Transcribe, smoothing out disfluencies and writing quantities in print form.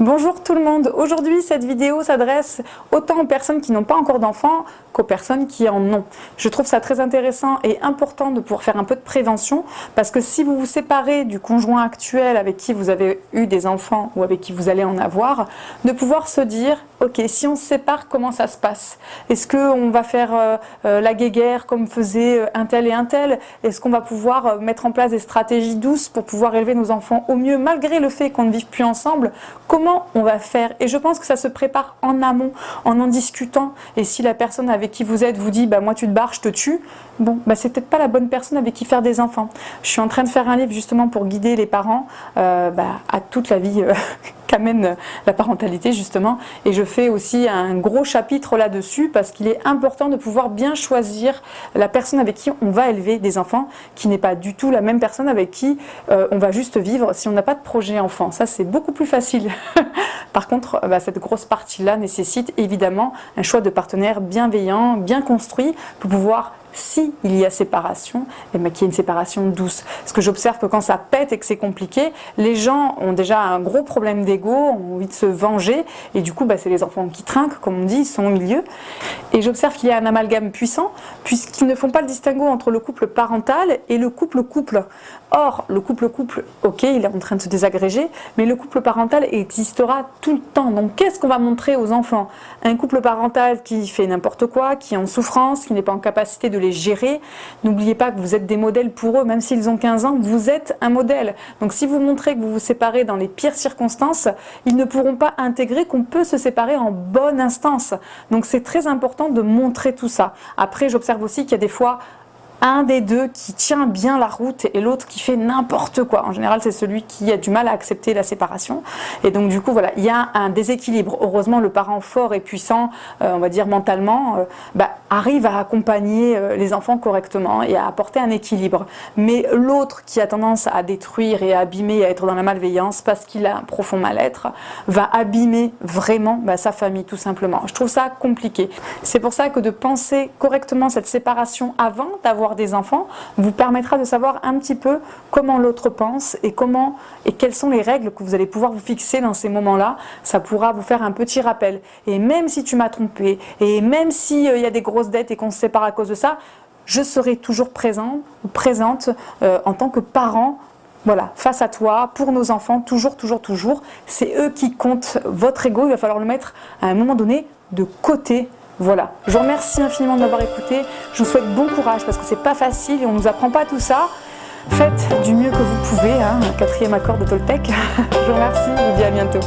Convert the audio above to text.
Bonjour tout le monde, aujourd'hui cette vidéo s'adresse autant aux personnes qui n'ont pas encore d'enfants qu'aux personnes qui en ont. Je trouve ça très intéressant et important de pouvoir faire un peu de prévention parce que si vous vous séparez du conjoint actuel avec qui vous avez eu des enfants ou avec qui vous allez en avoir, de pouvoir se dire ok, si on se sépare, comment ça se passe? Est-ce qu'on va faire la guéguerre comme faisait un tel et un tel? Est-ce qu'on va pouvoir mettre en place des stratégies douces pour pouvoir élever nos enfants au mieux malgré le fait qu'on ne vive plus ensemble? Comment on va faire? Et je pense que ça se prépare en amont, en discutant. Et si la personne avec qui vous êtes vous dit bah moi tu te barres, je te tue, bon bah c'est peut-être pas la bonne personne avec qui faire des enfants. Je suis en train de faire un livre justement pour guider les parents à toute la vie qu'amène la parentalité justement, et je fais aussi un gros chapitre là-dessus parce qu'il est important de pouvoir bien choisir la personne avec qui on va élever des enfants, qui n'est pas du tout la même personne avec qui on va juste vivre si on n'a pas de projet enfant. Ça c'est beaucoup plus facile. Par contre, cette grosse partie-là nécessite évidemment un choix de partenaire bienveillant, bien construit pour pouvoir, si il y a séparation, qu'il y ait une séparation douce. Parce que j'observe que quand ça pète et que c'est compliqué, les gens ont déjà un gros problème d'ego, ont envie de se venger, et du coup c'est les enfants qui trinquent, comme on dit, ils sont au milieu. Et j'observe qu'il y a un amalgame puissant, puisqu'ils ne font pas le distinguo entre le couple parental et le couple-couple. Or, le couple-couple, ok, il est en train de se désagréger, mais le couple parental existera tout le temps. Donc qu'est-ce qu'on va montrer aux enfants? Un couple parental qui fait n'importe quoi, qui est en souffrance, qui n'est pas en capacité de les gérer. N'oubliez pas que vous êtes des modèles pour eux, même s'ils ont 15 ans, vous êtes un modèle. Donc si vous montrez que vous vous séparez dans les pires circonstances, ils ne pourront pas intégrer qu'on peut se séparer en bonne instance. Donc c'est très important de montrer tout ça. Après, j'observe aussi qu'il y a des fois un des deux qui tient bien la route et l'autre qui fait n'importe quoi. En général, c'est celui qui a du mal à accepter la séparation. Et donc, du coup, voilà, il y a un déséquilibre. Heureusement, le parent fort et puissant, on va dire mentalement, arrive à accompagner les enfants correctement et à apporter un équilibre. Mais l'autre qui a tendance à détruire et à abîmer, à être dans la malveillance parce qu'il a un profond mal-être, va abîmer vraiment sa famille, tout simplement. Je trouve ça compliqué. C'est pour ça que de penser correctement cette séparation avant d'avoir des enfants vous permettra de savoir un petit peu comment l'autre pense et quelles sont les règles que vous allez pouvoir vous fixer dans ces moments-là. Ça pourra vous faire un petit rappel. Et même si tu m'as trompé, et même s'il y a des grosses dettes et qu'on se sépare à cause de ça, je serai toujours présent ou présente en tant que parent. Voilà, face à toi, pour nos enfants, toujours. C'est eux qui comptent. Votre ego, il va falloir le mettre à un moment donné de côté. Voilà, je vous remercie infiniment de m'avoir écouté. Je vous souhaite bon courage parce que c'est pas facile et on nous apprend pas tout ça. Faites du mieux que vous pouvez, 4e accord de Toltec. Je vous remercie, je vous dis à bientôt.